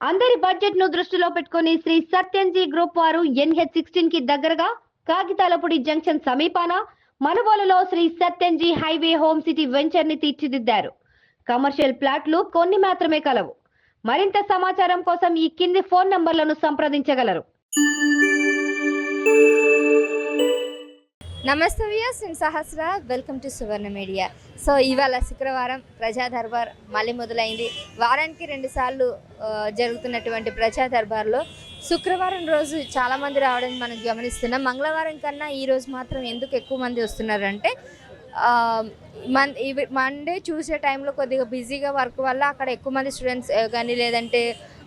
అందరి బడ్జెట్ ను దృష్టిలో పెట్టుకుని శ్రీ సత్యంజీ గ్రూప్ వారు NH16 కి దగ్గరగా కాగితాలపూడి జంక్షన్ సమీపాన మనుబోలులో Shri Satyamji highway home city venture ని తీర్చిదిద్దారు. కమర్షియల్ ప్లాట్లు కొన్ని మాత్రమే కలవు. మరింత సమాచారం కోసం ఈ కింది ఫోన్ నంబర్లను సంప్రదించగలరు. నమస్తే వ్యూయర్స్, నేను Sahasra. Welcome to Suvarna media. So ఇవాళ శుక్రవారం ప్రజా దర్బార్ మళ్ళీ మొదలైంది. వారానికి 2 సార్లు జరుగుతున్నటువంటి ప్రజా దర్బార్లో శుక్రవారం రోజు చాలామంది రావడం మనం గమనిస్తున్నాం. మంగళవారం కన్నా ఈరోజు మాత్రం ఎందుకు ఎక్కువ మంది వస్తున్నారంటే మండే చూసే టైంలో కొద్దిగా బిజీగా వర్క్ వల్ల అక్కడ ఎక్కువ మంది స్టూడెంట్స్ కానీ లేదంటే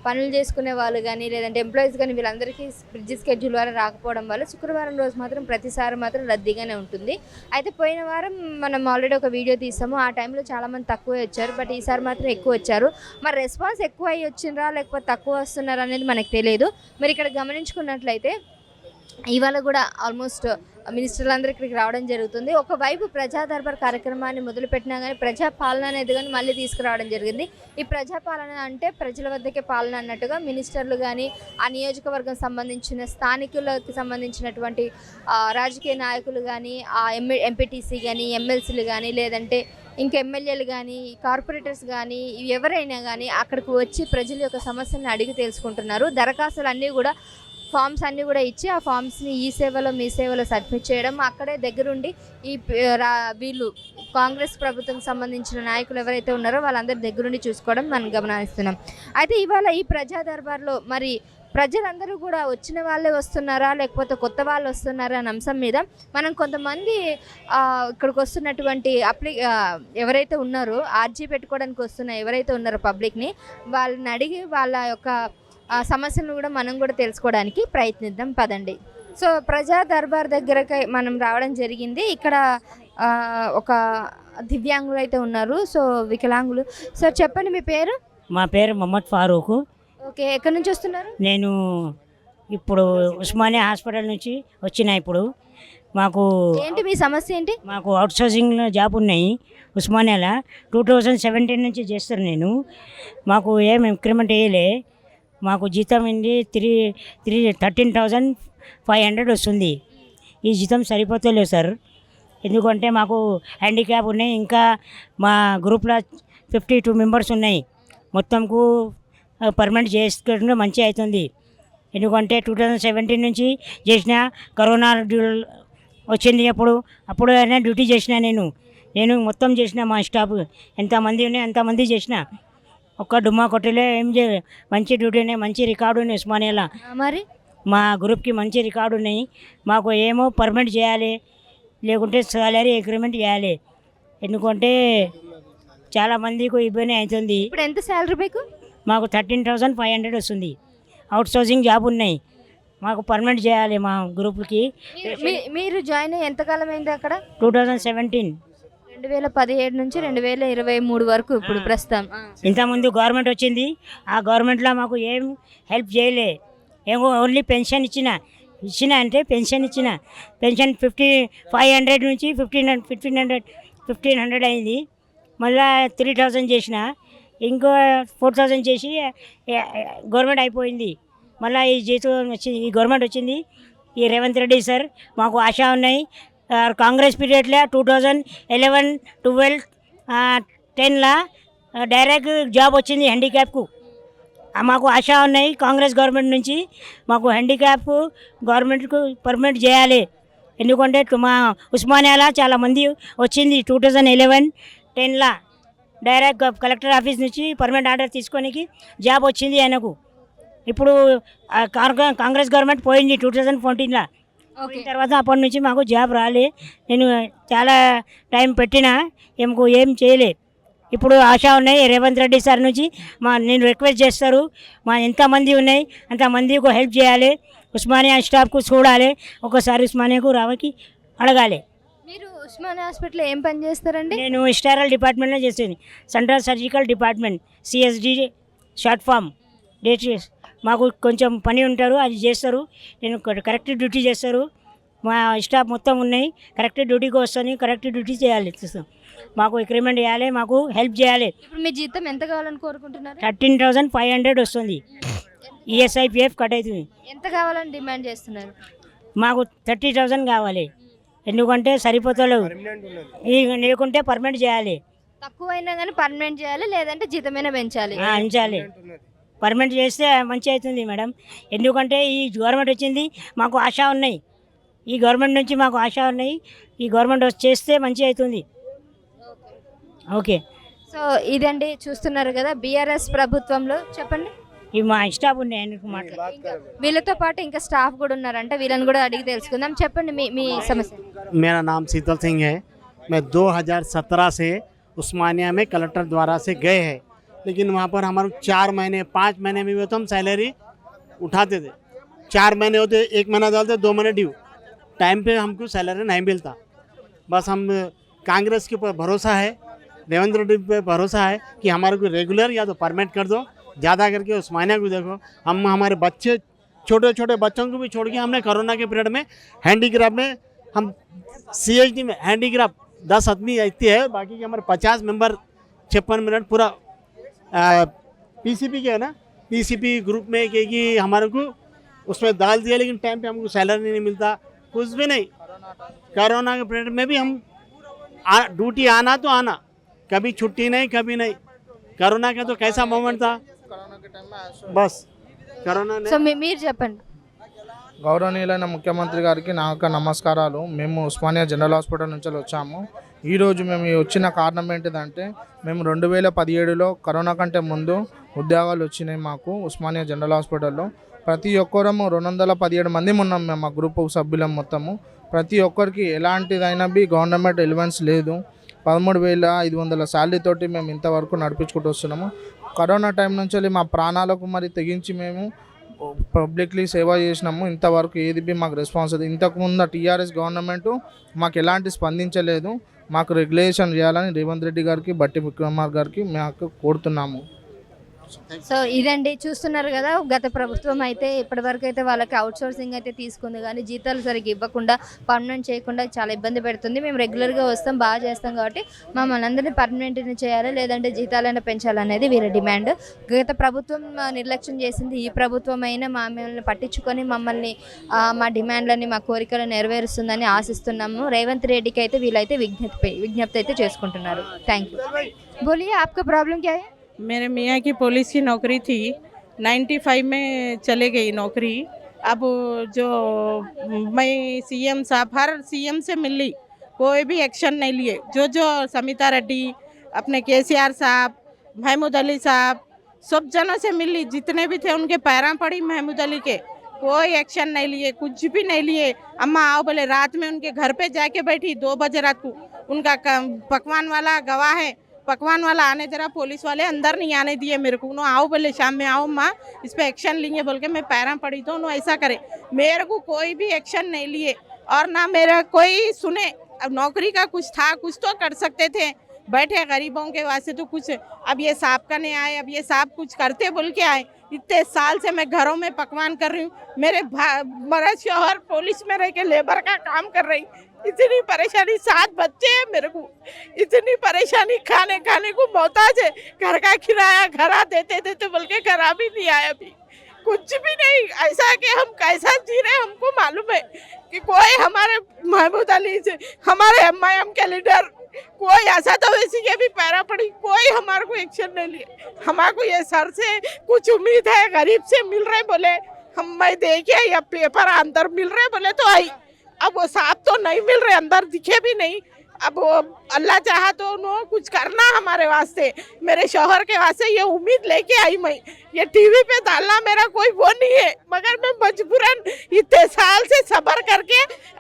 పనులు చేసుకునే వాళ్ళు కానీ లేదంటే ఎంప్లాయీస్ కానీ వీళ్ళందరికీ బిజీ స్కెడ్యూల్ వల్ల రాకపోవడం వల్ల శుక్రవారం రోజు మాత్రం ప్రతిసారి మాత్రం రద్దీగానే ఉంటుంది. అయితే పోయిన వారం మనం ఆల్రెడీ ఒక వీడియో తీసాము. ఆ టైంలో చాలామంది తక్కువే వచ్చారు, బట్ ఈసారి మాత్రం ఎక్కువ వచ్చారు. మరి రెస్పాన్స్ ఎక్కువ అయ్యి వచ్చిండ్రా లేకపోతే తక్కువ వస్తున్నారా అనేది మనకు తెలియదు. మీరు ఇక్కడ గమనించుకున్నట్లయితే ఇవాళ కూడా ఆల్మోస్ట్ మినిస్టర్లందరూ ఇక్కడికి రావడం జరుగుతుంది. ఒకవైపు ప్రజా దర్బార్ కార్యక్రమాన్ని మొదలుపెట్టినా కానీ ప్రజాపాలన అనేది కానీ మళ్ళీ తీసుకురావడం జరిగింది. ఈ ప్రజాపాలన అంటే ప్రజల వద్దకే పాలన అన్నట్టుగా మినిస్టర్లు కానీ ఆ నియోజకవర్గం సంబంధించిన స్థానికులకు సంబంధించినటువంటి రాజకీయ నాయకులు కానీ ఆ ఎంపీటీసీ కానీ ఎమ్మెల్సీలు కానీ లేదంటే ఇంకా ఎమ్మెల్యేలు కానీ కార్పొరేటర్స్ కానీ ఎవరైనా కానీ అక్కడికి వచ్చి ప్రజల యొక్క సమస్యలను అడిగి తెలుసుకుంటున్నారు. దరఖాస్తులు అన్నీ కూడా ఫామ్స్ అన్నీ కూడా ఇచ్చి ఆ ఫామ్స్ని ఈ సేవలో మీ సేవలో సబ్మిట్ చేయడం, అక్కడే దగ్గరుండి ఈ వీళ్ళు కాంగ్రెస్ ప్రభుత్వం సంబంధించిన నాయకులు ఎవరైతే ఉన్నారో వాళ్ళందరి దగ్గరుండి చూసుకోవడం మనం గమనిస్తున్నాం. అయితే ఇవాళ ఈ ప్రజా దర్బార్లో మరి ప్రజలందరూ కూడా వచ్చిన వాళ్ళే వస్తున్నారా లేకపోతే కొత్త వాళ్ళు వస్తున్నారా అనే అంశం మీద మనం కొంతమంది ఇక్కడికి వస్తున్నటువంటి ఎవరైతే ఉన్నారో ఆర్జీ పెట్టుకోవడానికి వస్తున్న ఎవరైతే ఉన్నారో పబ్లిక్ని వాళ్ళని అడిగి వాళ్ళ యొక్క సమస్యలను కూడా మనం కూడా తెలుసుకోవడానికి ప్రయత్నిద్దాం పదండి. సో ప్రజా దర్బార్ దగ్గరకి మనం రావడం జరిగింది. ఇక్కడ ఒక దివ్యాంగులు అయితే ఉన్నారు, సో వికలాంగులు. సో చెప్పండి మీ పేరు? మా పేరు మొహమ్మద్ ఫారూక్. ఓకే, ఎక్కడి నుంచి వస్తున్నారు? నేను ఇప్పుడు ఉస్మానియా హాస్పిటల్ నుంచి వచ్చిన. ఇప్పుడు మాకు ఏంటి మీ సమస్య ఏంటి? మాకు అవుట్సోర్సింగ్లో జాబ్ ఉన్నాయి ఉస్మానియాలో. 2017 నుంచి చేస్తారు. నేను మాకు ఏం ఇంక్రిమెంట్ వేయలే. మాకు జీతం ఏంటి 13,500 వస్తుంది. ఈ జీతం సరిపోతలేదు సార్. ఎందుకంటే మాకు హ్యాండిక్యాప్ ఉన్నాయి. ఇంకా మా గ్రూప్లో 52 మెంబర్స్ ఉన్నాయి. మొత్తంకు పర్మనెంట్ చేసుకుంటే మంచిగా అవుతుంది. ఎందుకంటే 2017 నుంచి చేసిన కరోనా వచ్చింది. అప్పుడు అయినా డ్యూటీ చేసిన నేను మొత్తం చేసిన. మా స్టాఫ్ ఎంతమంది ఉన్నాయి అంతమంది చేసిన. ఒక్క డుమ్మా కొట్టలే ఏం మంచి డ్యూటీ ఉన్నాయి, మంచి రికార్డు ఉన్నాయి ఉస్మానియాలో. మరి మా గ్రూప్కి మంచి రికార్డు ఉన్నాయి. మాకు ఏమో పర్మనెంట్ చేయాలి, లేకుంటే సాలరీ ఇంక్రిమెంట్ చేయాలి. ఎందుకంటే చాలామందికి ఇబ్బంది అవుతుంది. ఇప్పుడు ఎంత శాలరీ మీకు? మాకు 13,500 వస్తుంది. అవుట్సోర్సింగ్ జాబ్ ఉన్నాయి. మాకు పర్మనెంట్ చేయాలి మా గ్రూప్కి. మీరు జాయిన్ అయ్యి ఎంతకాలం అయింది అక్కడ? 2017 2017 నుంచి 2023 వరకు ఇప్పుడు ప్రస్తుతం. ఇంతకుముందు గవర్నమెంట్ వచ్చింది. ఆ గవర్నమెంట్లో మాకు ఏం హెల్ప్ చేయలే. ఏమో ఓన్లీ పెన్షన్ ఇచ్చిన అంటే పెన్షన్ 500 నుంచి 1500 అయింది. మళ్ళీ 3000 చేసిన, ఇంకో 4000 చేసి గవర్నమెంట్ అయిపోయింది. మళ్ళీ ఈ జీతం వచ్చింది, ఈ గవర్నమెంట్ వచ్చింది. ఈ రేవంత్ రెడ్డి సార్ మాకు ఆశ ఉన్నాయి. కాంగ్రెస్ పీరియడ్లో 2011, 12, 10లా డైరెక్ట్ జాబ్ వచ్చింది హ్యాండిక్యాప్కు. మాకు ఆశ ఉన్నాయి కాంగ్రెస్ గవర్నమెంట్ నుంచి. మాకు హ్యాండిక్యాప్ గవర్నమెంట్కు పర్మనెంట్ చేయాలి. ఎందుకంటే మా ఉస్మానియాలో చాలామంది వచ్చింది 2011, 10లా డైరెక్ట్ కలెక్టర్ ఆఫీస్ నుంచి పర్మనెంట్ ఆర్డర్ తీసుకోనికి జాబ్ వచ్చింది ఆయనకు. ఇప్పుడు కాంగ్రెస్ గవర్నమెంట్ పోయింది 2014లా. తర్వాత అప్పటి నుంచి మాకు జాబ్ రాలే. నేను చాలా టైం పెట్టినా ఏం చేయలే. ఇప్పుడు ఆశ ఉన్నాయి రేవంత్ రెడ్డి సార్ నుంచి. నేను రిక్వెస్ట్ చేస్తారు, ఎంతమంది ఉన్నాయి అంతమందికి హెల్ప్ చేయాలి. ఉస్మానియా స్టాఫ్కు చూడాలి, ఒకసారి ఉస్మానియాకు రావకి అడగాలి. మీరు ఉస్మానియా హాస్పిటల్లో ఏం పని చేస్తారండి? నేను స్టెరైల్ డిపార్ట్మెంట్లో చేస్తాను. Central surgical department, CSD short form. మాకు కొంచెం పని ఉంటారు, అది చేస్తారు. నేను కరెక్ట్ డ్యూటీ చేస్తారు. మా స్టాఫ్ మొత్తం ఉన్నాయి, కరెక్ట్ డ్యూటీకి వస్తుంది, కరెక్ట్ డ్యూటీ చేయాలి, మాకు ఇంక్రిమెంట్ చేయాలి, మాకు హెల్ప్ చేయాలి. ఇప్పుడు మీ జీతం ఎంత కావాలని కోరుకుంటున్నారు? 13,500 వస్తుంది, ఈఎస్ఐపిఎఫ్ కట్ అవుతుంది. ఎంత కావాలని డిమాండ్ చేస్తున్నారు? మాకు 30,000 కావాలి, ఎందుకంటే సరిపోతలేవు, లేకుంటే పర్మనెంట్ చేయాలి. తక్కువైనా కానీ పర్మనెంట్ చేయాలి, లేదంటే జీతమైనా పెంచాలి. పెంచాలి, పర్మనెంట్ చేస్తే మంచి అవుతుంది మేడం. ఎందుకంటే ఈ గవర్నమెంట్ వచ్చింది, మాకు ఆశ ఉన్నాయి, ఈ గవర్నమెంట్ నుంచి మాకు ఆశ ఉన్నాయి, ఈ గవర్నమెంట్ చేస్తే మంచి అవుతుంది. ఓకే, సో ఇదండి చూస్తున్నారు కదా బీఆర్ఎస్ ప్రభుత్వంలో. చెప్పండి, ఈ మా స్టాఫ్ ఉన్నాయి మాట్లాడు. వీళ్ళతో పాటు ఇంకా స్టాఫ్ కూడా ఉన్నారంట, వీళ్ళని కూడా అడిగి తెలుసుకుందాం. చెప్పండి మీ సమస్య. मेरा नाम शीतल सिंह है। मैं 2017 से उस्मानिया में कलेक्टर द्वारा से गए हैं, लेकिन वहाँ पर हमारे 4 महीने 5 महीने में भी तो हम सैलरी उठाते थे। 4 महीने होते, 1 महीना डालते, 2 महीने ड्यू, टाइम पे हमको सैलरी नहीं मिलता। बस हम कांग्रेस के ऊपर भरोसा है, रेवंत रेड्डी पे भरोसा है कि हमारे को रेगुलर या तो परमिट कर दो। ज़्यादा करके उस्मानिया को देखो, हम हमारे बच्चे छोटे छोटे बच्चों को भी छोड़ के हमने कोरोना के पीरियड में हैंडीक्राफ्ट में हम CHD में हैंडीक्राफ्ट 10 आदमी आती है, बाकी के हमारे 50 मेंबर 56 मिनट पूरा PCP के है ना, PCP ग्रुप में कि हमारे को उसमें डाल दिया, लेकिन टाइम पे हमको सैलरी नहीं मिलता, कुछ भी नहीं। कोरोना के पीरियड में भी हम ड्यूटी आना तो आना, कभी छुट्टी नहीं, कभी नहीं। कोरोना का तो कैसा मोमेंट था, बस कोरोना సో మీరు చెప్పండి. గౌరవనీయులైన ముఖ్యమంత్రి గారికి నా యొక్క నమస్కారాలు. మేము ఉస్మానియా జనరల్ హాస్పిటల్ నుంచి వచ్చాము. ఈరోజు మేము వచ్చిన కారణం ఏంటిదంటే, మేము 2017లో కరోనా కంటే ముందు ఉద్యోగాలు వచ్చినాయి మాకు ఉస్మానియా జనరల్ హాస్పిటల్లో. ప్రతి ఒక్కరము 217 మంది ఉన్నాం మేము, మా గ్రూప్ సభ్యులం మొత్తము. ప్రతి ఒక్కరికి ఎలాంటిదైనా బి గవర్నమెంట్ ఎలివెన్స్ లేదు. 13,500 శాలరీ తోటి మేము ఇంతవరకు నడిపించుకుంటూ వస్తున్నాము. కరోనా టైం నుంచి మా ప్రాణాలకు మరి తెగించి మేము పబ్లిక్లీ సేవ చేసినాము. ఇంతవరకు ఏది బి మాకు రెస్పాన్స్ అది. ఇంతకుముందు టీఆర్ఎస్ గవర్నమెంట్ మాకు ఎలాంటి స్పందించలేదు. మాకు రెగ్యులేషన్ చేయాలని రేవంత్ రెడ్డి గారికి, బట్టి విక్రమార్ గారికి మాకు కోరుతున్నాము. సో ఇదండి చూస్తున్నారు కదా, గత ప్రభుత్వం అయితే ఇప్పటివరకు అయితే వాళ్ళకి అవుట్ సోర్సింగ్ అయితే తీసుకుంది, కానీ జీతాలు సరిగ్గా ఇవ్వకుండా పర్మనెంట్ చేయకుండా చాలా ఇబ్బంది పెడుతుంది. మేము రెగ్యులర్గా వస్తాం, బాగా చేస్తాం, కాబట్టి మమ్మల్ని అందరినీ పర్మనెంట్ని చేయాలి, లేదంటే జీతాలైనా పెంచాలనేది వీళ్ళ డిమాండ్. గత ప్రభుత్వం నిర్లక్ష్యం చేసింది, ఈ ప్రభుత్వం అయినా మమ్మల్ని పట్టించుకొని మమ్మల్ని మా డిమాండ్లని, మా కోరికలు నెరవేరుస్తుందని ఆశిస్తున్నాము. రేవంత్ రెడ్డికి అయితే వీళ్ళైతే విజ్ఞప్తి అయితే చేసుకుంటున్నారు. Thank you. బోలియే, ఆప్కా ప్రాబ్లం క్యా హై? मेरे मियाँ की पुलिस की नौकरी थी, 95 में चले गई नौकरी। अब जो मैं CM साहब, हर CM से मिली, कोई भी एक्शन नहीं लिए। जो समिता रेड्डी, अपने KCR साहब, महमूद अली साहब, सब जनों से मिली, जितने भी थे उनके पैरां पड़ी महमूद अली के, कोई एक्शन नहीं लिए, कुछ भी नहीं लिए। अम्मा आओ बोले, रात में उनके घर पे जाके बैठी 2 बजे रात को। उनका पकवान वाला गवाह है, पकवान वाला आने जरा, पुलिस वाले अंदर नहीं आने दिए मेरे को। उन्होंने आओ बोले, शाम में आओ माँ, इस पर एक्शन लेंगे बोल के मैं पैरा पड़ी तो उन्होंने ऐसा करे। मेरे को कोई भी एक्शन नहीं लिए और ना मेरा कोई सुने। अब नौकरी का कुछ था, कुछ तो कर सकते थे, बैठे गरीबों के वास्ते तो कुछ। अब ये साहब का नहीं आए, अब ये साहब कुछ करते बोल के आए। इतने साल से मैं घरों में पकवान कर रही हूँ, मेरा शोहर पुलिस में रह के लेबर का काम कर रही, इतनी परेशानी, 7 बच्चे हैं मेरे को, इतनी परेशानी, खाने को मोहताज है। घर का किराया घरा देते बोल के घरा भी नहीं आया, अभी कुछ भी नहीं। ऐसा कि हम कैसा जी रहे हमको मालूम है कि कोई हमारे महमूद अली से, हमारे MIM के लीडर, कोई ऐसा तो वैसी के भी पैरा पड़ी, कोई हमारे को एक्शन नहीं लिए। हमारे को ये सर से कुछ उम्मीद है, गरीब से मिल रहे बोले, हम मैं देखे या पेपर अंदर मिल रहे बोले तो आई। अब वो साहब तो नहीं मिल रहे, अंदर दिखे भी नहीं। अब वो अल्लाह चाहा तो उन्होंने कुछ करना हमारे वास्ते, मेरे शौहर के वास्ते ये उम्मीद लेके आई मैं। ये टीवी पे डालना मेरा कोई वो नहीं है, मगर मैं मजबूरन इतने साल से सब्र करके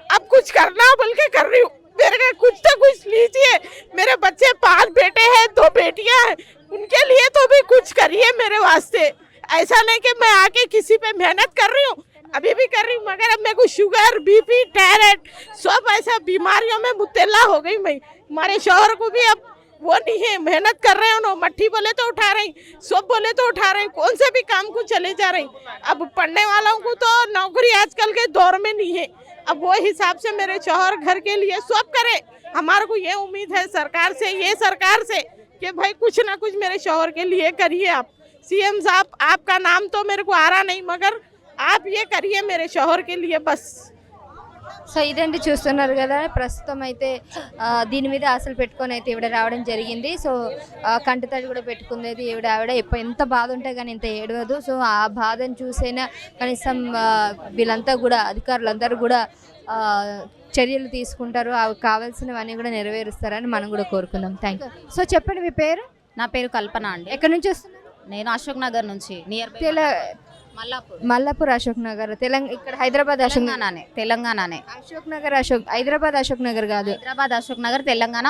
अब कुछ करना बोल के कर रही हूँ। मेरे को कुछ तो कुछ लीजिए। मेरे बच्चे 5 बेटे हैं, 2 बेटियां हैं, उनके लिए तो भी कुछ करिए मेरे वास्ते। ऐसा नहीं कि मैं आके किसी पे मेहनत कर रही हूँ, अभी भी कर रही हूँ, मगर अब मेरे को शुगर, BP, थायराइड सब ऐसा बीमारियों में मुब्तला हो गई मैं। हमारे शौहर को भी अब वो नहीं है, मेहनत कर रहे हैं, उन्होंने मट्ठी बोले तो उठा रही, सब बोले तो उठा रहे, कौन से भी काम को चले जा रही। अब पढ़ने वालों को तो नौकरी आजकल के दौर में नहीं है, अब वो हिसाब से मेरे शौहर घर के लिए सब करे। हमारे को ये उम्मीद है सरकार से कि भाई कुछ ना कुछ मेरे शौहर के लिए करिए आप। सीएम साहब आपका नाम तो मेरे को आ रहा नहीं, मगर आप ये करिए मेरे शौहर के लिए बस। సో ఇదండి చూస్తున్నారు కదా, ప్రస్తుతం అయితే దీని మీద ఆశలు పెట్టుకొని అయితే ఈవిడ రావడం జరిగింది. సో కంటితడి కూడా పెట్టుకునేది ఆవిడ ఎంత బాధ ఉంటే కానీ ఇంత ఏడవదు. సో ఆ బాధను చూసైనా కనీసం వీళ్ళంతా కూడా అధికారులందరూ కూడా చర్యలు తీసుకుంటారు, అవి కావాల్సినవన్నీ కూడా నెరవేరుస్తారని మనం కూడా కోరుకుందాం. Thank you. సో చెప్పండి మీ పేరు? నా పేరు కల్పన అండి. ఎక్కడి నుంచి వస్తున్నారు? నేను అశోక్ నగర్ నుంచి, నియర్ మల్లాపూర్ అశోక్ నగర్, ఇక్కడ హైదరాబాద్ తెలంగాణనే. అశోక్ నగర్ హైదరాబాద్ అశోక్ నగర్ కాదు, హైదరాబాద్ అశోక్ నగర్, తెలంగాణ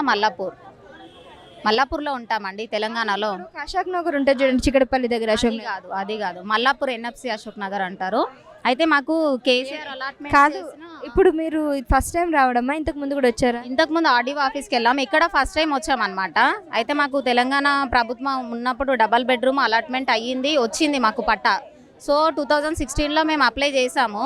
మల్లాపూర్లో ఉంటామండి, తెలంగాణలో. అశోక్ నగర్ ఉంటుంది చూడండి, చిక్కడపల్లి దగ్గర. అశోక్ అది కాదు మల్లాపూర్ ఎన్ఎఫ్సి అశోక్ నగర్ అంటారు. అయితే మాకు కేసీఆర్ అలాట్మెంట్ కాదు. ఇప్పుడు మీరు ఫస్ట్ టైం రావడమా, ఇంతకు ముందు కూడా వచ్చారా? ఇంతకు ముందు ఆర్డీఓ ఆఫీస్కి వెళ్ళాము, ఇక్కడ ఫస్ట్ టైం వచ్చామన్నమాట. అయితే మాకు తెలంగాణ ప్రభుత్వం ఉన్నప్పుడు డబల్ బెడ్రూమ్ అలాట్మెంట్ అయ్యింది, వచ్చింది మాకు పట్టా. సో 2016లో మేము అప్లై చేసాము.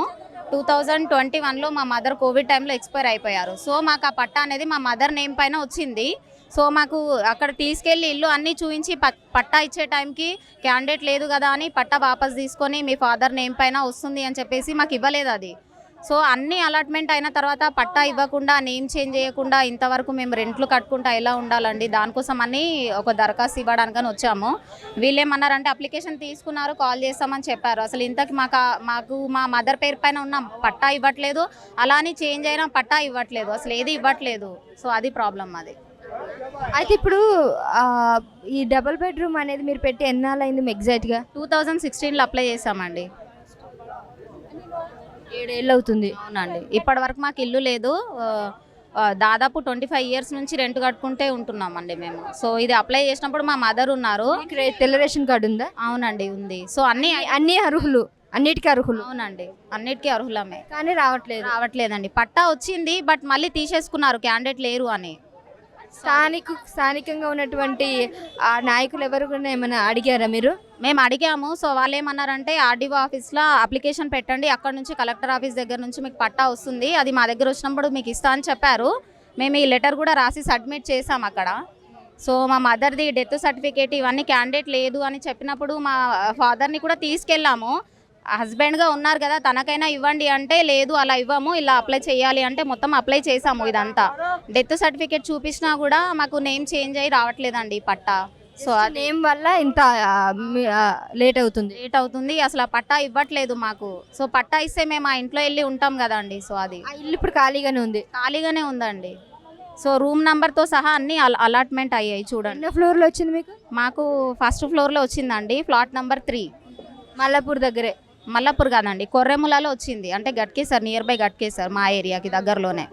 2021లో మా మదర్ కోవిడ్ టైంలో ఎక్స్పైర్ అయిపోయారు. సో మాకు ఆ పట్టా అనేది మా మదర్ నేమ్ పైన వచ్చింది. సో మాకు అక్కడ తీసుకెళ్ళి ఇల్లు అన్నీ చూపించి పట్టా ఇచ్చే టైంకి క్యాండిడేట్ లేదు కదా అని పట్టా వాపస్ తీసుకొని మీ ఫాదర్ నేమ్ పైన వస్తుంది అని చెప్పేసి మాకు ఇవ్వలేదు అది. సో అన్ని అలాట్మెంట్ అయిన తర్వాత పట్టా ఇవ్వకుండా, నేమ్ చేంజ్ చేయకుండా ఇంతవరకు మేము రెంట్లు కట్టుకుంటా ఎలా ఉండాలండి? దానికోసం అన్ని ఒక దరఖాస్తు ఇవ్వడానికని వచ్చాము. వీళ్ళు ఏమన్నారంటే అప్లికేషన్ తీసుకున్నారు, కాల్ చేస్తామని చెప్పారు. అసలు ఇంతకు మాకు మా మదర్ పేరు పైన ఉన్న పట్టా ఇవ్వట్లేదు, అలా అని చేంజ్ అయినా పట్టా ఇవ్వట్లేదు, అసలు ఏది ఇవ్వట్లేదు. సో అది ప్రాబ్లం అది. అయితే ఇప్పుడు ఈ డబుల్ బెడ్రూమ్ అనేది మీరు పెట్టి ఎన్నాళ్ళు అయింది ఎగ్జాక్ట్గా? 2016లో అప్లై చేసామండి. 7 ఏళ్ళు అవుతుంది. అవునండి. ఇప్పటి వరకు మాకు ఇల్లు లేదు. దాదాపు 25 ఇయర్స్ నుంచి రెంట్ కట్టుకుంటే ఉంటున్నామండి మేము. సో ఇది అప్లై చేసినప్పుడు మా మదర్ ఉన్నారు. తెల్ల రేషన్ కార్డు ఉందా? అవునండి ఉంది. సో అన్ని అర్హులు, అన్నిటికీ అర్హులు. అవునండి, అన్నిటికీ అర్హులమే, కానీ రావట్లేదండి. పట్టా వచ్చింది, బట్ మళ్ళీ తీసేసుకున్నారు, క్యాండిడేట్ లేరు అని. స్థానికంగా ఉన్నటువంటి ఆ నాయకులు ఎవరు కూడా ఏమైనా అడిగారా మీరు? మేము అడిగాము. సో వాళ్ళు ఏమన్నారంటే ఆర్డీఓ ఆఫీస్లో అప్లికేషన్ పెట్టండి, అక్కడ నుంచి కలెక్టర్ ఆఫీస్ దగ్గర నుంచి మీకు పట్టా వస్తుంది, అది మా దగ్గర వచ్చినప్పుడు మీకు ఇస్తా అని చెప్పారు. మేము ఈ లెటర్ కూడా రాసి సబ్మిట్ చేసాం అక్కడ. సో మా మదర్ది డెత్ సర్టిఫికేట్ ఇవన్నీ క్యాండిడేట్ లేదు అని చెప్పినప్పుడు మా ఫాదర్ని కూడా తీసుకెళ్ళాము. హస్బెండ్గా ఉన్నారు కదా, తనకైనా ఇవ్వండి అంటే లేదు అలా ఇవ్వము, ఇలా అప్లై చేయాలి అంటే మొత్తం అప్లై చేసాము. ఇదంతా డెత్ సర్టిఫికేట్ చూపించినా కూడా మాకు నేమ్ చేంజ్ అయ్యి రావట్లేదండి పట్టా. సో ఆ నేమ్ వల్ల ఇంత లేట్ అవుతుంది. అసలు ఆ పట్టా ఇవ్వట్లేదు మాకు. సో పట్టా ఇస్తే మేము ఆ ఇంట్లో వెళ్ళి ఉంటాం కదండి. సో అది ఇల్లు ఇప్పుడు ఖాళీగానే ఉందండి. సో రూమ్ నెంబర్తో సహా అన్ని అలాట్మెంట్ అయ్యాయి చూడండి. ఎన్నో ఫ్లోర్లో వచ్చింది మీకు? మాకు ఫస్ట్ ఫ్లోర్లో వచ్చిందండి, ఫ్లాట్ నెంబర్ 3. మల్లాపూర్ కాదండి, కొర్రెములలో వచ్చింది. అంటే గట్కేసర్, నియర్ బై గట్కేసర్, మా ఏరియాకి దగ్గరలోనే.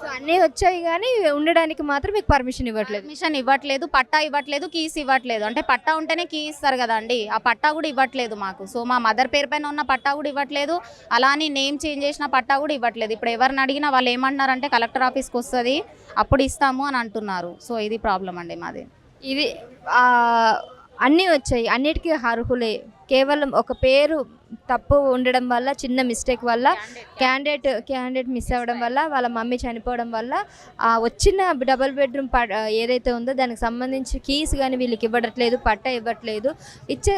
సో అన్నీ వచ్చాయి కానీ ఉండడానికి మాత్రం మీకు పర్మిషన్ ఇవ్వట్లేదు, పట్టా ఇవ్వట్లేదు, కీస్ ఇవ్వట్లేదు. అంటే పట్టా ఉంటేనే కీ ఇస్తారు కదండి, ఆ పట్టా కూడా ఇవ్వట్లేదు మాకు. సో మా మదర్ పేరు పైన ఉన్న పట్టా కూడా ఇవ్వట్లేదు, అలా అని నేమ్ చేంజ్ చేసిన పట్టా కూడా ఇవ్వట్లేదు. ఇప్పుడు ఎవరిని అడిగినా వాళ్ళు ఏమంటున్నారంటే కలెక్టర్ ఆఫీస్కి వస్తుంది అప్పుడు ఇస్తాము అని అంటున్నారు. సో ఇది ప్రాబ్లం అండి మాది. ఇది అన్నీ వచ్చాయి, అన్నిటికీ అర్హులే, కేవలం ఒక పేరు తప్పు ఉండడం వల్ల, చిన్న మిస్టేక్ వల్ల, క్యాండిడేట్ మిస్ అవ్వడం వల్ల, వాళ్ళ మమ్మీ చనిపోవడం వల్ల వచ్చిన డబుల్ బెడ్రూమ్ ఏదైతే ఉందో దానికి సంబంధించి కీస్ కానీ వీళ్ళకి ఇవ్వట్లేదు, పట్టా ఇవ్వట్లేదు.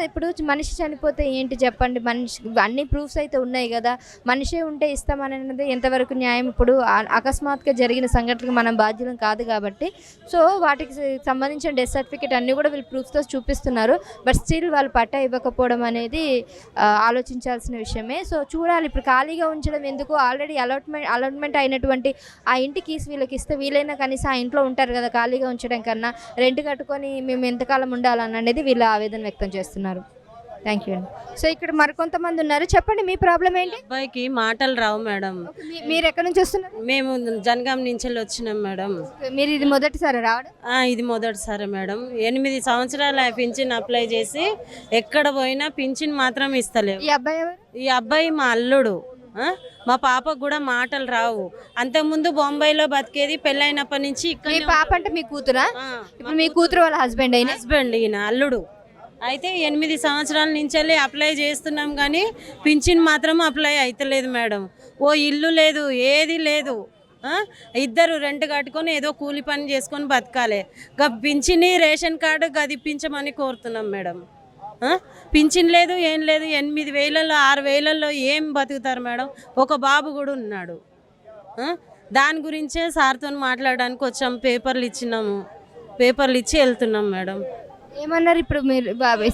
ఇప్పుడు మనిషి చనిపోతే ఏంటి చెప్పండి, మనిషి అన్ని ప్రూఫ్స్ అయితే ఉన్నాయి కదా, మనిషే ఉంటే ఇస్తామనేది ఎంతవరకు న్యాయం? ఇప్పుడు అకస్మాత్తుగా జరిగిన సంఘటనకు మనం బాధ్యులం కాదు కాబట్టి, సో వాటికి సంబంధించిన డెత్ సర్టిఫికేట్ అన్నీ కూడా వీళ్ళు ప్రూఫ్స్తో చూపిస్తున్నారు. బట్ స్టిల్ వాళ్ళు పట్టా ఇవ్వకపోవడం అనేది ఆలోచించాల్సిన విషయమే. సో చూడాలి, ఇప్పుడు ఖాళీగా ఉంచడం ఎందుకు? ఆల్రెడీ అలాట్మెంట్ అయినటువంటి ఆ ఇంటి కీస్ వీళ్ళకి ఇస్తే వీలైనా కనీసం ఆ ఇంట్లో ఉంటారు కదా, ఖాళీగా ఉంచడం కన్నా రెంట్ కట్టుకొని మేము ఎంతకాలం ఉండాలని అనేది వీళ్ళు ఆవేదన వ్యక్తం చేస్తున్నారు. థ్యాంక్ యూ అండి. సో ఇక్కడ మరికొంతమంది ఉన్నారు, చెప్పండి మీ ప్రాబ్లం ఏంటి? అబ్బాయికి మాటలు రావు మేడం. మీరు ఎక్కడి నుంచి వస్తున్నారు? మేము జనగాం నుంచి వచ్చినాం మేడం. మీరు ఇది మొదటిసారి రావడం? ఇది మొదటిసారి మేడం. 8 సంవత్సరాల పింఛన్ అప్లై చేసి ఎక్కడ పోయినా పింఛన్ మాత్రం ఇస్తలేవు. ఈ అబ్బాయి మా అల్లుడు. మా పాపకు కూడా మాటలు రావు. అంతకుముందు బొంబాయిలో బతికేది, పెళ్ళైనప్పటి నుంచి మీ పాప అంటే మీ కూతురా? ఇప్పుడు మీ కూతురు వాళ్ళ హస్బెండ్ ఈయన అల్లుడు. అయితే 8 సంవత్సరాల నుంచి అప్లై చేస్తున్నాం కానీ పింఛన్ మాత్రం అప్లై అవుతలేదు మేడం. ఓ ఇల్లు లేదు, ఏది లేదు. ఇద్దరు రెంట్ కట్టుకొని ఏదో కూలి పని చేసుకొని బతకాలి. పింఛని రేషన్ కార్డు గది ఇప్పించమని కోరుతున్నాం మేడం. పింఛన్ లేదు, ఏం లేదు. 8,000 6,000 ఏం బతుకుతారు మేడం? ఒక బాబు కూడా ఉన్నాడు. దాని గురించే సార్తో మాట్లాడడానికి వచ్చాము. పేపర్లు ఇచ్చినాము, పేపర్లు ఇచ్చి వెళ్తున్నాం మేడం. ఏమన్నారు ఇప్పుడు మీరు బాబాయ్?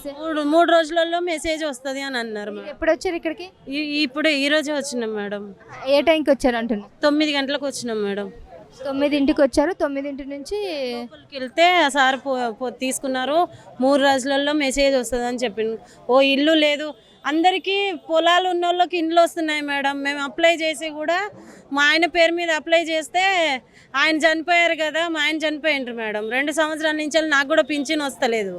మూడు రోజులలో మెసేజ్ వస్తుంది అని అన్నారు మేడం. ఎప్పుడు వచ్చారు ఇక్కడికి? ఇప్పుడు ఈరోజే వచ్చినాం మేడం. ఏ టైంకి వచ్చారు అంటున్నారు? 9 గంటలకు వచ్చినాం మేడం. 9ంటికి వచ్చారు. 9ంటి నుంచి లోపలికి వెళ్తే సార్ తీసుకున్నారు. 3 రోజులలో మెసేజ్ వస్తుంది అని చెప్పిండు. ఓ ఇల్లు లేదు. అందరికీ పొలాలు ఉన్న వాళ్ళకి ఇండ్లు వస్తున్నాయి మేడం. మేము అప్లై చేసి కూడా మా ఆయన పేరు మీద అప్లై చేస్తే ఆయన చనిపోయారు కదా, మా ఆయన చనిపోయిండ్రు మేడం. 2 సంవత్సరాల నుంచి నాకు కూడా పింఛన్ వస్తలేదు.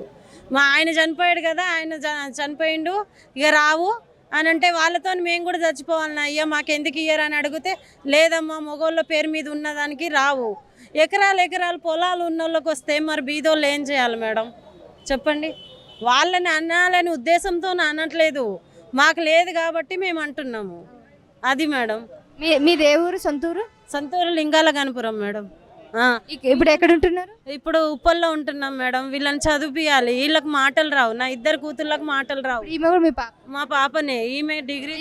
మా ఆయన చనిపోయాడు కదా, ఆయన చనిపోయిండు, ఇక రావు అని అంటే వాళ్ళతో మేము కూడా చచ్చిపోవాలన్నా అయ్యా మాకెందుకు ఇయ్యరు అని అడిగితే లేదమ్మా మగోళ్ళ పేరు మీద ఉన్నదానికి రావు. ఎకరాలు పొలాలు ఉన్న వాళ్ళకి వస్తే మరి బీదోళ్ళు ఏం చేయాలి మేడం చెప్పండి? వాళ్ళని అనాలని ఉద్దేశంతో అనట్లేదు, మాకు లేదు కాబట్టి మేము అంటున్నాము. అది మేడం. మీ దేవురు సొంతూరు లింగాల గణపురం మేడం. ఇప్పుడు ఎక్కడ ఉంటున్నారు? ఇప్పుడు ఉప్పల్లో ఉంటున్నాం మేడం. వీళ్ళని చదివియాలి, వీళ్ళకి మాటలు రావు. నా 2 కూతుర్లకు మాటలు రావు. ఈమె కూడా మీ పాప? మా పాపనే, ఈమె డిగ్రీ.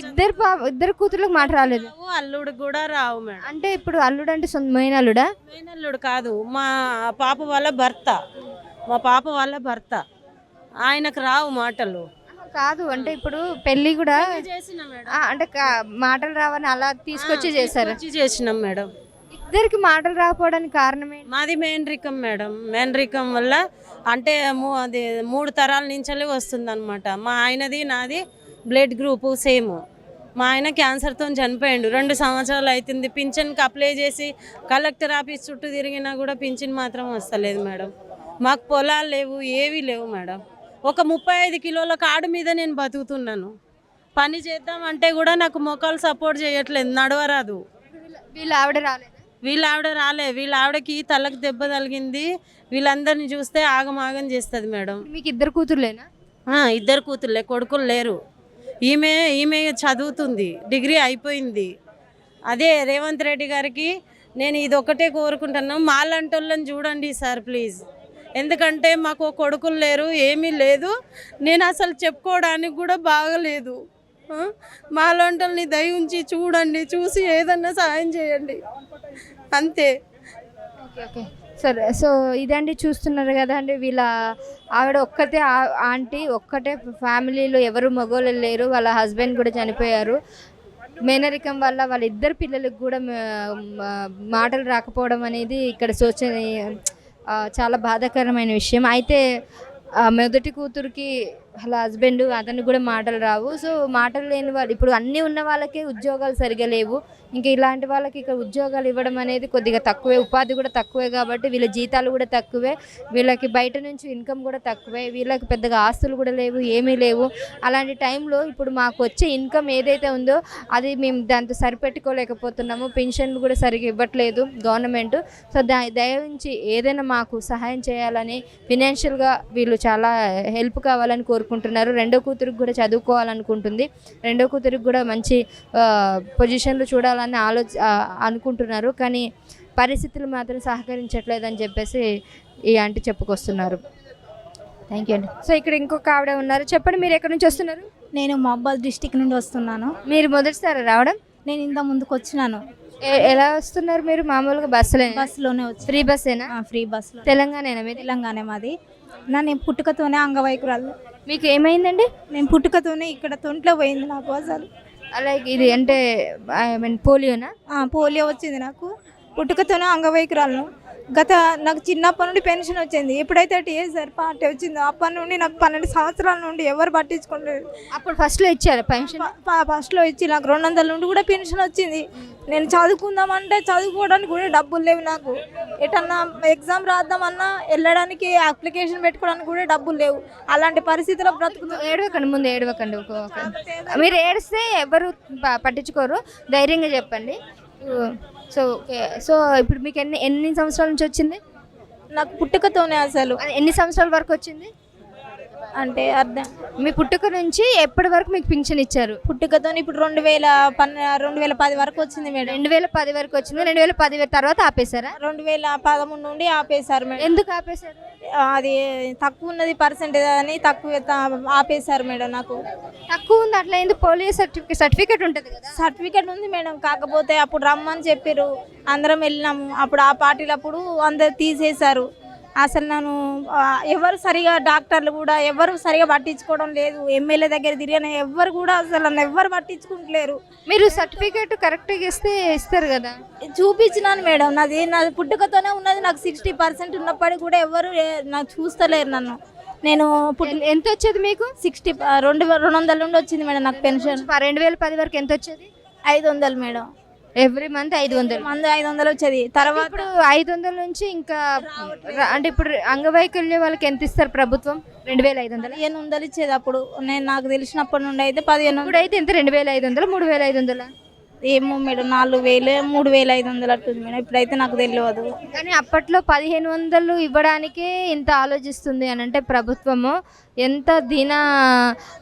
ఇద్దరు కూతుర్లకు మాట రాలేదు? అల్లుడు కూడా రావు మేడం. అంటే ఇప్పుడు అల్లుడు అంటే మెయిన్ అల్లుడా? మెయిన్ అల్లుడు కాదు, మా పాప వాళ్ళ భర్త. ఆయనకు రావు మాటలు. కాదు అంటే ఇప్పుడు పెళ్లి కూడా చేసిన మేడం. అంటే మాటలు రావని అలా తీసుకొచ్చి చేసినాం మేడం. ఇద్దరికి మాటలు రాకపోవడానికి కారణం ఏంటి? మాది మేనరికం మేడం. మేనరికం వల్ల అంటే అది 3 తరాల నుంచి వస్తుంది అనమాట. మా ఆయనది నాది బ్లడ్ గ్రూప్ సేమ్. మా ఆయన క్యాన్సర్తో చనిపోయాడు. 2 సంవత్సరాలు అవుతుంది. పింఛన్కి అప్లై చేసి కలెక్టర్ ఆఫీస్ చుట్టూ తిరిగినా కూడా పింఛన్ మాత్రం వస్తలేదు మేడం. మాకు పొలాలు లేవు, ఏవి లేవు మేడం. ఒక 35 కిలోల కార్డు మీద నేను బతుకుతున్నాను. పని చేద్దామంటే కూడా నాకు మొక్కలు సపోర్ట్ చేయట్లేదు, నడవరాదు. వీళ్ళ ఆవిడ రాలే. వీళ్ళ ఆవిడకి తలకు దెబ్బ తగిలింది. వీళ్ళందరినీ చూస్తే ఆగమాగం చేస్తుంది మేడం. మీకు 2 కూతుర్లేనా? 2 కూతుర్లే, కొడుకులు లేరు. ఈమె చదువుతుంది, డిగ్రీ అయిపోయింది. అదే రేవంత్ రెడ్డి గారికి నేను ఇది ఒకటే కోరుకుంటున్నాను, మాలాంటి వాళ్ళని చూడండి సార్ ప్లీజ్. ఎందుకంటే మాకు కొడుకులు లేరు, ఏమీ లేదు. నేను అసలు చెప్పుకోవడానికి కూడా బాగలేదు. మాలాంటి వాళ్ళని దయ ఉంచి చూడండి, చూసి ఏదన్నా సాయం చేయండి అంతే. ఓకే సరే. సో ఇదండి, చూస్తున్నారు కదా అండి, వీళ్ళ ఆవిడ ఒక్కతే ఆంటీ, ఒక్కటే ఫ్యామిలీలో ఎవరు మగోళ్ళు లేరు. వాళ్ళ హస్బెండ్ కూడా చనిపోయారు. మేనరికం వల్ల వాళ్ళ 2 పిల్లలకు కూడా మాటలు రాకపోవడం అనేది ఇక్కడ చాలా బాధాకరమైన విషయం. అయితే మొదటి కూతురికి వాళ్ళ హస్బెండ్ అతనికి కూడా మాటలు రావు. సో మాటలు లేని వాళ్ళు ఇప్పుడు అన్నీ ఉన్న వాళ్ళకే ఉద్యోగాలు సరిగా లేవు. ఇంకా ఇలాంటి వాళ్ళకి ఇక్కడ ఉద్యోగాలు ఇవ్వడం అనేది కొద్దిగా తక్కువే, ఉపాధి కూడా తక్కువే. కాబట్టి వీళ్ళ జీతాలు కూడా తక్కువే, వీళ్ళకి బయట నుంచి ఇన్కమ్ కూడా తక్కువే, వీళ్ళకి పెద్దగా ఆస్తులు కూడా లేవు, ఏమీ లేవు. అలాంటి టైంలో ఇప్పుడు మాకు వచ్చే ఇన్కమ్ ఏదైతే ఉందో అది మేము దాంతో సరిపెట్టుకోలేకపోతున్నాము. పెన్షన్లు కూడా సరిగ్గా ఇవ్వట్లేదు గవర్నమెంట్. సో దయవించి ఏదైనా మాకు సహాయం చేయాలని, ఫినాన్షియల్గా వీళ్ళు చాలా హెల్ప్ కావాలని కోరుకుంటున్నారు. 2వ కూతురికి కూడా చదువుకోవాలనుకుంటుంది. 2వ కూతురికి కూడా మంచి పొజిషన్లు చూడాలని అనుకుంటున్నారు. కానీ పరిస్థితులు మాత్రం సహకరించట్లేదని చెప్పేసి ఈ ఆంటీ చెప్పుకొస్తున్నారు. థ్యాంక్ యూ అండి. సో ఇక్కడ ఇంకొక ఆవిడ ఉన్నారు. చెప్పండి, మీరు ఎక్కడి నుంచి వస్తున్నారు? నేను మహబాద్ డిస్టిక్ నుండి వస్తున్నాను. మీరు మొదటిసారి రావడం? నేను ఇంత ముందుకు వచ్చినాను. ఎలా వస్తున్నారు మీరు? మామూలుగా బస్సులోనే వచ్చి. ఫ్రీ బస్సేనా? ఫ్రీ బస్సులో. తెలంగాణ మీది? తెలంగాణ మాది. నేను పుట్టుకతోనే అంగవైకురాలు. మీకు ఏమైందండి? నేను పుట్టుకతోనే ఇక్కడ తొంట్లో పోయింది నాకు అసలు. అలాగే ఇది అంటే పోలియోనా? పోలియో వచ్చింది నాకు. పుట్టుకతోనే అంగవైకురాలను. నాకు చిన్నప్పటి నుండి పెన్షన్ వచ్చింది. ఎప్పుడైతే టీఎస్ఆర్ పార్టీ వచ్చిందో అప్పటి నుండి నాకు 12 సంవత్సరాల నుండి ఎవరు పట్టించుకోలేదు. అప్పుడు ఫస్ట్లో ఇచ్చారు పెన్షన్? ఫస్ట్లో ఇచ్చి నాకు 200 నుండి కూడా పెన్షన్ వచ్చింది. నేను చదువుకుందామంటే చదువుకోవడానికి కూడా డబ్బులు లేవు నాకు. ఎటన్నా ఎగ్జామ్ రాద్దామన్నా వెళ్ళడానికి అప్లికేషన్ పెట్టుకోవడానికి కూడా డబ్బులు లేవు. అలాంటి పరిస్థితుల్లో బ్రతుకుతాం. ఏడవకండి, ముందు ఏడవకండి. మీరు ఏడిస్తే ఎవరు పట్టించుకోరు, ధైర్యంగా చెప్పండి. So okay. సో ఇప్పుడు మీకు ఎన్ని సంవత్సరాల నుంచి వచ్చింది? నాకు పుట్టుకతోనే అసలు. ఎన్ని సంవత్సరాల వరకు వచ్చింది? అంటే అర్థం మీ పుట్టుక నుంచి ఎప్పటి వరకు మీకు పింఛన్ ఇచ్చారు? పుట్టుకతో ఇప్పుడు 2010 వరకు వచ్చింది మేడం. 2010 వరకు వచ్చింది. 2010 తర్వాత ఆపేశారా? 2013 నుండి ఆపేశారు మేడం. ఎందుకు ఆపేశారు? అది తక్కువ ఉన్నది పర్సెంటేజ్ అని ఆపేశారు మేడం. నాకు తక్కువ ఉంది అట్లా ఎందుకు? పోలీస్ సర్టిఫికేట్ ఉంటుంది కదా. సర్టిఫికేట్ ఉంది మేడం, కాకపోతే అప్పుడు రమ్మని చెప్పారు, అందరం వెళ్ళినాము. అప్పుడు ఆ పార్టీలప్పుడు అందరు తీసేశారు. అసలు నన్ను ఎవరు సరిగా డాక్టర్లు కూడా ఎవరు సరిగా పట్టించుకోవడం లేదు. ఎమ్మెల్యే దగ్గర తిరిగిన ఎవరు కూడా అసలు నన్ను ఎవరు పట్టించుకుంటలేరు. మీరు సర్టిఫికేట్ కరెక్ట్గా ఇస్తే ఇస్తారు కదా. చూపించినాను మేడం, నా పుట్టుకతోనే ఉన్నది. నాకు 60% ఉన్నప్పటికీ కూడా ఎవరు నాకు చూస్తలేరు నన్ను. నేను ఎంత వచ్చేది మీకు? 200 నుండి వచ్చింది మేడం నాకు పెన్షన్. 2010 వరకు ఎంత వచ్చేది? 500 మేడం. ఎవ్రీ మంత్ 500 వచ్చేది. తర్వాత ఇప్పుడు 500 నుంచి ఇంకా అంటే ఇప్పుడు అంగవైకల్య వాళ్ళకి ఎంత ఇస్తారు ప్రభుత్వం? 2500. 1500 ఇచ్చేది అప్పుడు. నాకు తెలిసినప్పటి నుండి అయితే 1500. ఇప్పుడు అయితే ఎంత? 2500, 3500? ఏమో మేడం, 4000, 3500 అట్టుంది మేడం. ఇప్పుడైతే నాకు తెలియదు. కానీ అప్పట్లో 1500 ఇవ్వడానికే ఇంత ఆలోచిస్తుంది అని అంటే ప్రభుత్వము ఎంత దీన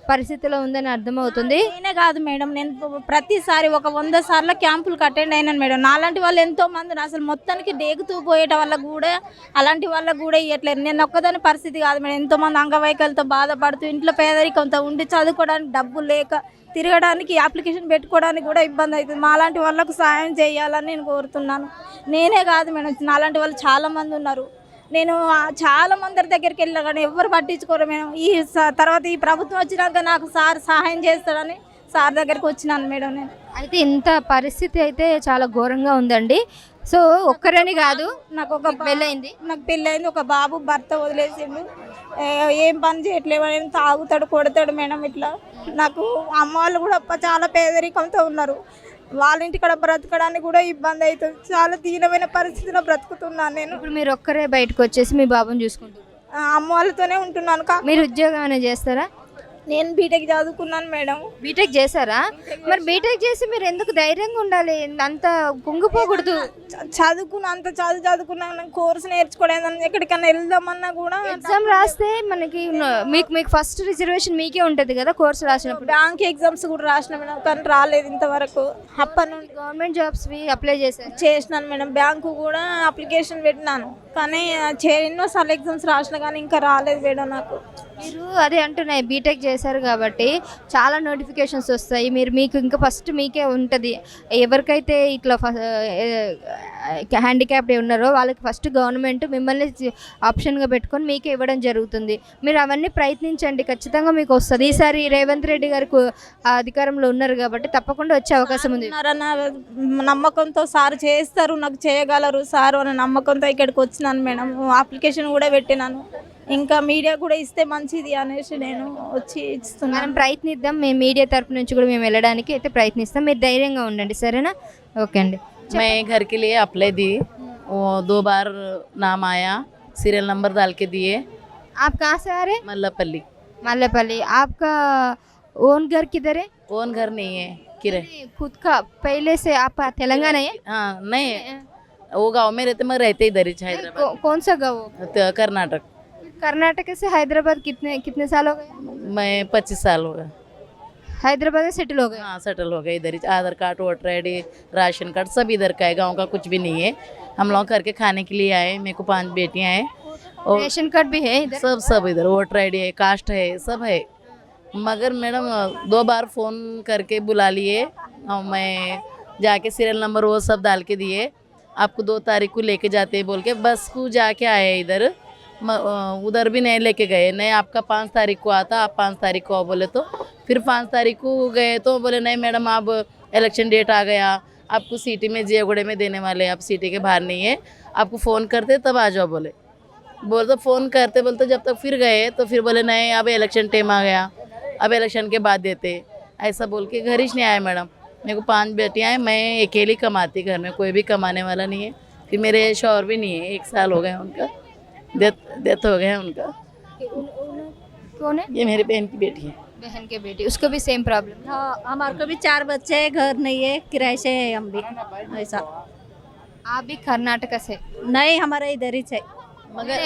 పరిస్థితిలో ఉందని అర్థమవుతుంది. నేనే కాదు మేడం, నేను ప్రతిసారి ఒక 100 సార్లు క్యాంపులకు అటెండ్ అయినాను మేడం. నాలాంటి వాళ్ళు ఎంతో మంది అసలు మొత్తానికి డేగుతూ పోయేట వాళ్ళకు కూడా అలాంటి వాళ్ళకు కూడా ఇవ్వట్లేదు. నేను ఒక్కదాని పరిస్థితి కాదు మేడం, ఎంతోమంది అంగవైకల్యంతో బాధపడుతూ ఇంట్లో పేదరికంతో ఉండి చదువుకోవడానికి డబ్బులు లేక తిరగడానికి అప్లికేషన్ పెట్టుకోవడానికి కూడా ఇబ్బంది అవుతుంది. మాలాంటి వాళ్ళకు సాయం చేయాలని నేను కోరుతున్నాను. నేనే కాదు మేడం, నాలాంటి వాళ్ళు చాలామంది ఉన్నారు. నేను చాలా మంది దగ్గరికి వెళ్ళినా కానీ ఎవరు పట్టించుకోరు మేడం. తర్వాత ఈ ప్రభుత్వం వచ్చినాక నాకు సార్ సహాయం చేస్తాడని సార్ దగ్గరికి వచ్చినాను మేడం. నేను అయితే ఇంత పరిస్థితి అయితే చాలా ఘోరంగా ఉందండి. సో ఒక్కరని కాదు, నాకు ఒక పెళ్ళయింది. నాకు పెళ్ళయింది, ఒక బాబు, భర్త వదిలేసిండు, ఏం పని చేయట్లేవు, నేను తాగుతాడు, కొడతాడు మేడం. ఇట్లా నాకు అమ్మ వాళ్ళు కూడా చాలా పేదరికంతో ఉన్నారు. వాళ్ళ ఇంటి కూడా బ్రతకడానికి కూడా ఇబ్బంది అవుతుంది. చాలా దీనమైన పరిస్థితిలో బ్రతుకుతున్నాను నేను. ఇప్పుడు మీరు ఒక్కరే బయటకు వచ్చేసి మీ బాబుని చూసుకుంటారు? అమ్మ వాళ్ళతోనే ఉంటున్నాను. మీరు ఉద్యోగం ఏమైనా చేస్తారా? నేను బీటెక్ చదువుకున్నాను మేడం. బీటెక్ చేశారా? మరి బీటెక్ చేసి మీరు ఎందుకు ధైర్యంగా ఉండాలి, అంత కుంగిపోకూడదు. చదువుకున్నాను, కోర్సు నేర్చుకోవడానికి ఎక్కడికైనా వెళ్దామన్నా కూడా ఎగ్జామ్ రాస్తే మనకి మీకు ఫస్ట్ రిజర్వేషన్ మీకే ఉంటుంది కదా కోర్సు రాసినప్పుడు. బ్యాంక్ ఎగ్జామ్స్ కూడా రాసిన మేడం, కానీ రాలేదు ఇంతవరకు. అప్పటి నుండి గవర్నమెంట్ జాబ్స్వి అప్లై చేసినాను మేడం. బ్యాంకు కూడా అప్లికేషన్ పెట్టినాను, కానీ ఎన్నోసార్లు ఎగ్జామ్స్ రాసిన కానీ ఇంకా రాలేదు మేడం నాకు. మీరు అదే అంటున్నాయి, బీటెక్ చేశారు కాబట్టి చాలా నోటిఫికేషన్స్ వస్తాయి. మీకు ఇంకా ఫస్ట్ మీకే ఉంటుంది. ఎవరికైతే ఇట్లా హ్యాండిక్యాప్డ్ ఉన్నారో వాళ్ళకి ఫస్ట్ గవర్నమెంట్ మిమ్మల్ని ఆప్షన్గా పెట్టుకొని మీకే ఇవ్వడం జరుగుతుంది. మీరు అవన్నీ ప్రయత్నించండి, ఖచ్చితంగా మీకు వస్తుంది. ఈసారి రేవంత్ రెడ్డి గారికి అధికారంలో ఉన్నారు కాబట్టి తప్పకుండా వచ్చే అవకాశం ఉంది. నమ్మకంతో సార్ చేస్తారు, నాకు చేయగలరు సార్ అనే నమ్మకంతో ఇక్కడికి వచ్చినాను మేడం. అప్లికేషన్ కూడా పెట్టినాను, ఇంకా మీడియా కూడా ఇస్తే మంచిది అనేసి నేను వచ్చి ఇస్తున్నాను. మనం ప్రయత్నిద్దాం, మేము మీడియా తరపు నుంచి కూడా మేము వెళ్ళడానికి అయితే ప్రయత్నిస్తాం. మీరు ధైర్యంగా ఉండండి, సరేనా? ఓకే అండి. मैं घर के लिए अप्लाई दी, वो 2 बार नाम आया, सीरियल नंबर डाल के दिए. आप कहाँ से आ रहे? मल्लापल्ली. मल्लापल्ली. आपका ओन घर किधर है? ओन घर नहीं है, किराए. खुद का पहले से आप तेलंगाना है? हाँ नहीं, वो गाँव में रहते, मैं रहते इधर ही हैदराबाद. कौन सा गाँव? कर्नाटक. कर्नाटक से हैदराबाद कितने साल हो गए? मैं 25 साल हो गया. हैदराबाद में सेटल हो गए? हाँ सेटल हो गए इधर ही. Aadhaar card, voter I D, ration card सब इधर का है, गाँव का कुछ भी नहीं है. हम लोग करके खाने के लिए आए. मेरे को 5 बेटियाँ हैं और रेशन कार्ड भी है इधर? सब इधर. वोटर आई डी है, कास्ट है, सब है. मगर मैडम 2 बार फ़ोन करके बुला लिए और मैं जाके सीरियल नंबर वो सब डाल के दिए. आपको 2 तारीख को लेके जाते बोल के बस को जाके आए इधर. उधर भी नहीं लेके गए. नहीं आपका 5 तारीख को आता, आप 5 तारीख को आओ बोले तो फिर 5 तारीख को गए तो बोले नहीं मैडम अब इलेक्शन डेट आ गया, आपको सिटी में जियागुड़े में देने वाले, आप सिटी के बाहर नहीं है, आपको फ़ोन करते तब आ जाओ बोले. तो फ़ोन करते बोलते जब तक फिर गए तो फिर बोले नहीं अब इलेक्शन टाइम आ गया, अब इलेक्शन के बाद देते. ऐसा बोल के घर ही नहीं आए मैडम. मेरे को 5 बेटियाँ हैं, मैं अकेली कमाती, घर में कोई भी कमाने वाला नहीं है. फिर मेरे शौहर भी नहीं है, 1 साल हो गए उनका, डेथ हो गया उनका. कौन है? ये मेरी बहन की बेटी है. बहन के बेटी, उसको भी सेम प्रॉब्लम? हाँ, हमारे को भी 4 बच्चे हैं, घर नहीं है, किराए से है हम भी. ऐसा आप भी कर्नाटक से? नहीं, हमारा इधर ही है.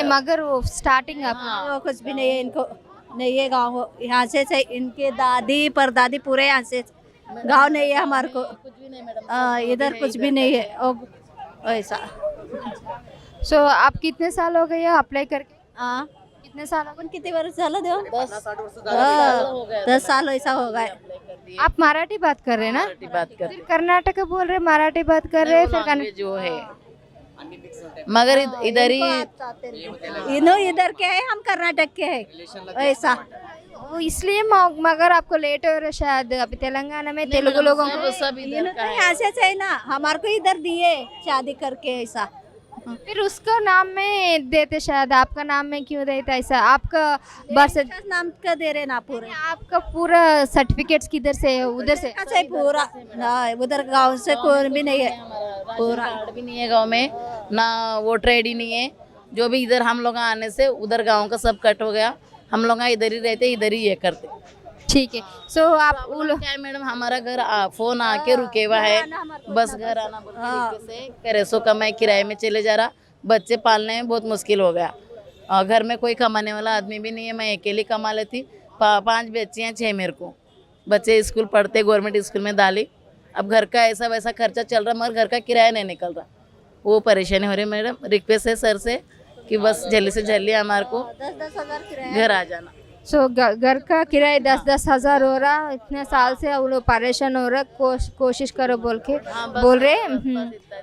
मगर वो स्टार्टिंग आप वो कुछ भी नहीं है इनको. नहीं है गाँव, यहाँ से इनके दादी परदादी पूरे यहाँ से गाँव नहीं है हमारे को। इधर कुछ भी नहीं है ऐसा। सो आप कितने साल हो गए अप्लाई करके? हाँ, कितने साल हो अपन कितने वर्ष झालं देव? 10 साल ऐसा हो गए। गए? आप मराठी बात कर रहे हैं ना? बात कर फिर कर्नाटक बोल रहे, मराठी बात कर रहे, फिर जो है मगर इधर ही इन्हों इधर के है, हम कर्नाटक के है ऐसा। वो इसलिए मगर आपको लेट हो रहा है शायद। अभी तेलंगाना में तेलुगु लोगों को सब इधर का है। यहाँ से है ना, हमारे को इधर दिए शादी करके ऐसा। फिर उसका नाम में देते शायद, आपका नाम में क्यों देता ऐसा? आपका बर्थ नाम का दे रहे ना पूरे, आपका पूरा सर्टिफिकेट्स किधर से है? उधर से? से पूरा। हाँ, उधर गांव से कोई भी नहीं है पूरा। कार्ड भी नहीं है गांव में, ना वोटर आईडी नहीं है। जो भी इधर हम लोग आने से उधर गांव का सब कट हो गया। हम लोग इधर ही रहते, इधर ही ये करते। ठीक है। सो आप क्या है मैडम, हमारा घर फोन आके रुके हुआ है, बस घर आना से करे सो कमाई किराए में चले जा रहा। बच्चे पालने में बहुत मुश्किल हो गया और घर में कोई कमाने वाला आदमी भी नहीं है। मैं अकेली कमा लेती। 5 बच्चे हैं, 6 मेरे को। बच्चे स्कूल पढ़ते, गवर्नमेंट स्कूल में डाली। अब घर का ऐसा वैसा खर्चा चल रहा, मगर घर का किराया नहीं निकल रहा। वो परेशानी हो रही है मैडम। रिक्वेस्ट है सर से कि बस जल्दी से जल्दी हमारे को 10,000 घर आ जाना। सो घर का किराया 10-10 हज़ार हो रहा। इतने साल से वो लोग परेशान हो रहा। कोशिश करो बोल रहे।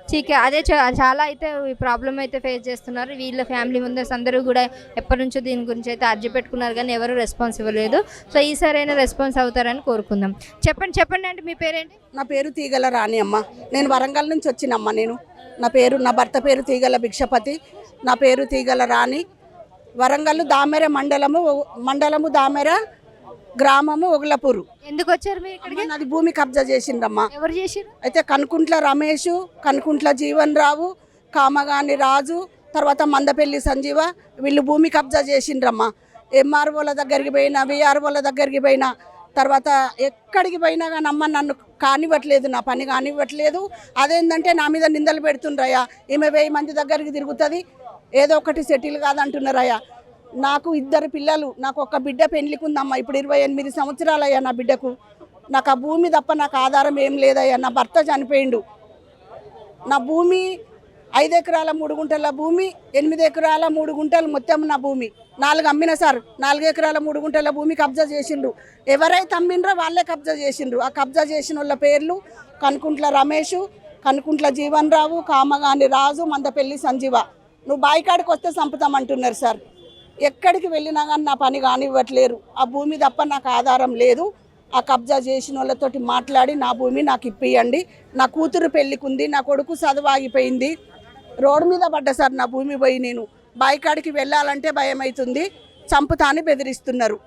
ठीक है, అదే చాలా అయితే ఈ ప్రాబ్లం అయితే ఫేస్ చేస్తున్నారు వీళ్ళ ఫ్యామిలీ మెంబర్స్ అందరూ కూడా. ఎప్పటి నుంచో దీని గురించి అయితే అర్జీ పెట్టుకున్నారు కానీ ఎవరు రెస్పాన్స్ ఇవ్వలేదు. సో ఈసారైనా రెస్పాన్స్ అవుతారని కోరుకుందాం. చెప్పండి అంటే మీ పేరేంటి? నా పేరు తీగల రాణి అమ్మ. నేను వరంగల్ నుంచి వచ్చినమ్మ. నా భర్త పేరు తీగల భిక్షపతి, నా పేరు తీగల రాణి. వరంగల్ దామెర మండలము దామెర గ్రామము ఒగలపూరు. ఎందుకు వచ్చారు మీరు ఇక్కడికి? నాది భూమి కబ్జా చేసిండ్రమ్మా. ఎవరు చేశారు? అయితే కనుకుంట్ల రమేష్, కనుకుంట్ల జీవన్ రావు, కామగాని రాజు, తర్వాత మందపల్లి సంజీవ, వీళ్ళు భూమి కబ్జా చేసిండ్రమ్మా. ఎంఆర్ఓల దగ్గరికి పోయినా, విఆర్ఓల దగ్గరికి పోయినా, తర్వాత ఎక్కడికి పోయినా కానీ అమ్మ నన్ను కానివ్వట్లేదు, నా పని కానివ్వట్లేదు. అదేంటంటే నా మీద నిందలు పెడుతుండ్రయ్యా. ఈమె 1000 మంది దగ్గరికి తిరుగుతుంది, ఏదో ఒకటి సెటిల్ కాదంటున్నారయ్యా. నాకు 2 పిల్లలు, నాకు ఒక బిడ్డ పెళ్లికి ఉందమ్మా. ఇప్పుడు 28 సంవత్సరాలయ్యా నా బిడ్డకు. నాకు ఆ భూమి తప్ప నాకు ఆధారం ఏం లేదయ్యా. నా భర్త చనిపోయిండు. నా భూమి 5 ఎకరాల 3 గుంటల భూమి, 8 ఎకరాల 3 గుంటలు మొత్తం నా భూమి. 4 అమ్మిన సార్. 4 ఎకరాల 3 గుంటల భూమి కబ్జా చేసిండ్రు. ఎవరైతే అమ్మిండ్రో వాళ్ళే కబ్జా చేసిండ్రు. ఆ కబ్జా చేసిన వాళ్ళ పేర్లు కనుకుంట్ల రమేష్, కనుకుంట్ల జీవన్ రావు, కామగాని రాజు, మందపల్లి సంజీవ. నువ్వు బాయికాడికి వస్తే చంపుతామంటున్నారు సార్. ఎక్కడికి వెళ్ళినా కానీ నా పని కానివ్వట్లేరు. ఆ భూమి తప్ప నాకు ఆధారం లేదు. ఆ కబ్జా చేసిన వాళ్ళతోటి మాట్లాడి నా భూమి నాకు ఇప్పియండి. నా కూతురు పెళ్ళికుంది, నా కొడుకు చదువు ఆగిపోయింది. రోడ్డు మీద పడ్డా సార్ నా భూమి పోయి. నేను బాయికాడికి వెళ్ళాలంటే భయం అవుతుంది, చంపుతా అని బెదిరిస్తున్నారు.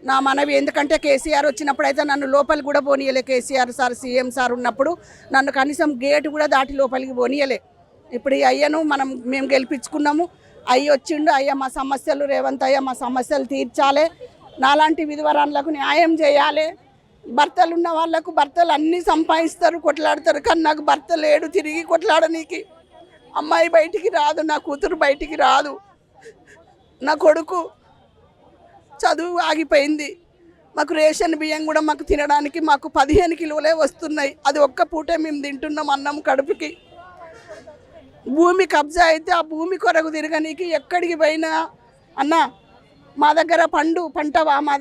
నా మనవి ఎందుకంటే కేసీఆర్ వచ్చినప్పుడు అయితే నన్ను లోపలికి కూడా పోనీయలే. కేసీఆర్ సార్ సీఎం సార్ ఉన్నప్పుడు నన్ను కనీసం గేటు కూడా దాటి లోపలికి పోనీయలే. ఇప్పుడు ఈ అయ్యను మేము గెలిపించుకున్నాము. అయ్యి వచ్చిండు. అయ్యా మా సమస్యలు, రేవంత్ అయ్యా మా సమస్యలు తీర్చాలి, నాలాంటి విధవరాన్లకు న్యాయం చేయాలి. భర్తలు ఉన్న వాళ్ళకు భర్తలు అన్నీ సంపాదిస్తారు, కొట్లాడతారు, కానీ నాకు భర్త లేడు తిరిగి కొట్లాడనీకి. అమ్మాయి బయటికి రాదు, నా కూతురు బయటికి రాదు, నా కొడుకు చదువు ఆగిపోయింది. మాకు రేషన్ బియ్యం కూడా మాకు తినడానికి మాకు 15 కిలోలే వస్తున్నాయి. అది ఒక్క పూటే మేము తింటున్నాం అన్నం కడుపుకి. భూమి కబ్జా అయితే ఆ భూమి కొరకు తిరగనీకి ఎక్కడికి పోయినా అన్న మా దగ్గర పంటవా, మా